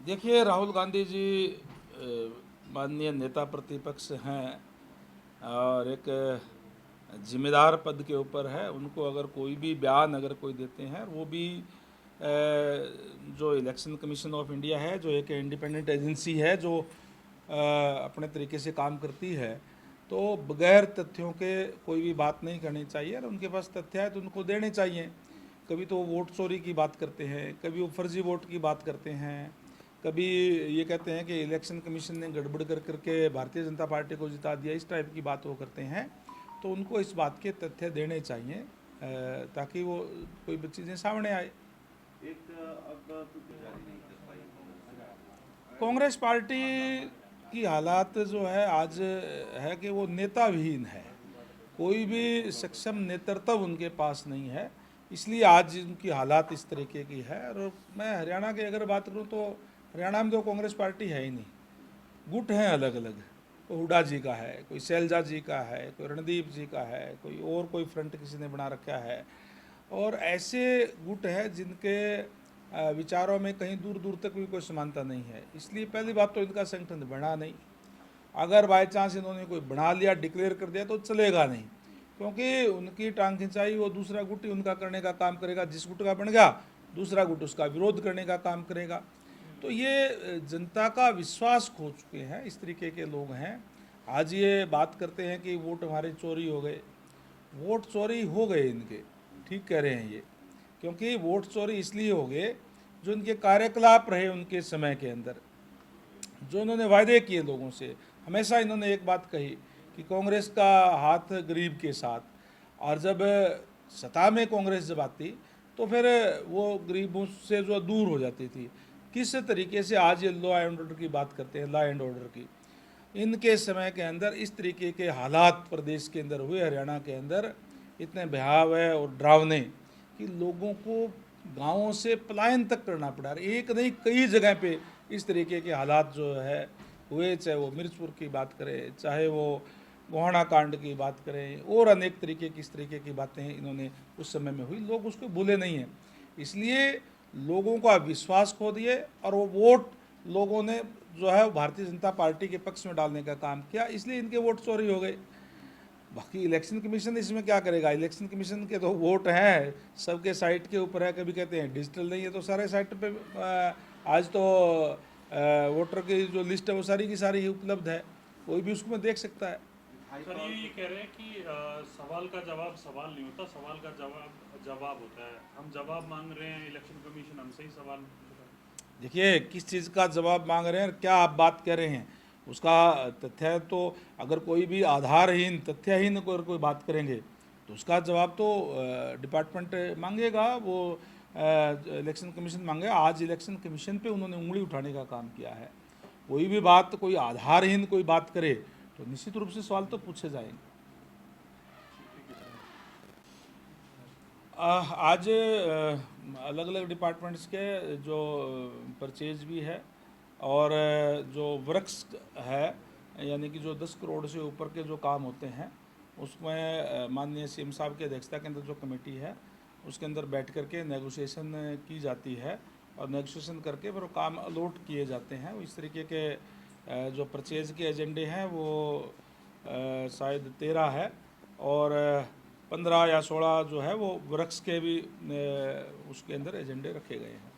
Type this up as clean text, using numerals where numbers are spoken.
देखिए, राहुल गांधी जी माननीय नेता प्रतिपक्ष हैं और एक जिम्मेदार पद के ऊपर है। उनको अगर कोई भी बयान अगर कोई देते हैं, वो भी जो इलेक्शन कमीशन ऑफ इंडिया है, जो एक इंडिपेंडेंट एजेंसी है जो अपने तरीके से काम करती है, तो बगैर तथ्यों के कोई भी बात नहीं करनी चाहिए। और उनके पास तथ्य है तो उनको देने चाहिए। कभी तो वो वोट चोरी की बात करते हैं, कभी वो फर्जी वोट की बात करते हैं, कभी ये कहते हैं कि इलेक्शन कमीशन ने गड़बड़ कर करके भारतीय जनता पार्टी को जिता दिया, इस टाइप की बात वो करते हैं। तो उनको इस बात के तथ्य देने चाहिए ताकि वो कोई चीज़ें सामने आए। कांग्रेस पार्टी की हालात जो है आज है कि वो नेता विहीन है। कोई भी सक्षम नेतृत्व उनके पास नहीं है, इसलिए आज उनकी हालात इस तरीके की है। और मैं हरियाणा की अगर बात करूं तो हरियाणा में तो कांग्रेस पार्टी है ही नहीं, गुट हैं अलग अलग। कोई हुड्डा जी का है, कोई शैलजा जी का है, कोई रणदीप जी का है, कोई फ्रंट किसी ने बना रखा है। और ऐसे गुट है जिनके विचारों में कहीं दूर दूर तक भी कोई समानता नहीं है। इसलिए पहली बात तो इनका संगठन बना नहीं। अगर बाई चांस इन्होंने कोई बना लिया, डिक्लेयर कर दिया, तो चलेगा नहीं, क्योंकि उनकी टांग खिंचाई वो दूसरा गुट ही उनका करने का काम करेगा। जिस गुट का बन गया, दूसरा गुट उसका विरोध करने का काम करेगा। तो ये जनता का विश्वास खो चुके हैं, इस तरीके के लोग हैं। आज ये बात करते हैं कि वोट हमारे चोरी हो गए। वोट चोरी हो गए इनके, ठीक कह रहे हैं ये, क्योंकि वोट चोरी इसलिए हो गए जो इनके कार्यकलाप रहे उनके समय के अंदर, जो उन्होंने वायदे किए लोगों से। हमेशा इन्होंने एक बात कही कि कांग्रेस का हाथ गरीब के साथ, और जब सत्ता में कांग्रेस जब आती तो फिर वो गरीबों से जो दूर हो जाती थी। किस तरीके से आज ये लॉ एंड ऑर्डर की बात करते हैं, लॉ एंड ऑर्डर की, इनके समय के अंदर इस तरीके के हालात प्रदेश के अंदर हुए, हरियाणा के अंदर इतने भयावह और डरावने कि लोगों को गांवों से पलायन तक करना पड़ा। एक नहीं, कई जगह पे इस तरीके के हालात जो है हुए, चाहे वो मिर्चपुर की बात करें, चाहे वो गोहाना कांड की बात करें, और अनेक तरीके की इस तरीके की बातें इन्होंने उस समय में हुई। लोग उसको भूले नहीं हैं, इसलिए लोगों का विश्वास खो दिए और वो वोट लोगों ने जो है भारतीय जनता पार्टी के पक्ष में डालने का काम किया, इसलिए इनके वोट चोरी हो गए। बाकी इलेक्शन कमीशन इसमें क्या करेगा? इलेक्शन कमीशन के तो वोट हैं, सबके साइट के ऊपर है। कभी कहते हैं डिजिटल नहीं है, तो सारे साइट पे आज तो वोटर की जो लिस्ट है वो सारी की सारी ही उपलब्ध है, कोई भी उसको देख सकता है। सर ये कह रहे हैं कि सवाल का जवाब सवाल नहीं होता, सवाल का जवाब जवाब होता है। हम जवाब मांग रहे हैं, इलेक्शन कमीशन हमसे ही सवाल। देखिए, किस चीज़ का जवाब मांग रहे हैं, क्या आप बात कर रहे हैं, उसका तथ्य तो अगर कोई भी आधारहीन तथ्यहीन अगर कोई बात करेंगे तो उसका जवाब तो डिपार्टमेंट मांगेगा, वो इलेक्शन कमीशन मांगेगा। आज इलेक्शन कमीशन पे उन्होंने उंगली उठाने का काम किया है। कोई भी बात, कोई आधारहीन कोई बात करे तो निश्चित रूप से सवाल तो पूछे जाएंगे। आज अलग अलग डिपार्टमेंट्स के जो परचेज भी है और जो वर्क्स है, यानी कि जो 10 करोड़ से ऊपर के जो काम होते हैं, उसमें माननीय सीएम साहब की अध्यक्षता के अंदर जो कमेटी है उसके अंदर बैठ करके नेगोशिएशन की जाती है और नेगोशिएशन करके फिर वो काम अलॉट किए जाते हैं। इस तरीके के जो परचेज के एजेंडे हैं वो शायद 13 है और 15 या 16 जो है वो वर्क्स के भी उसके अंदर एजेंडे रखे गए हैं।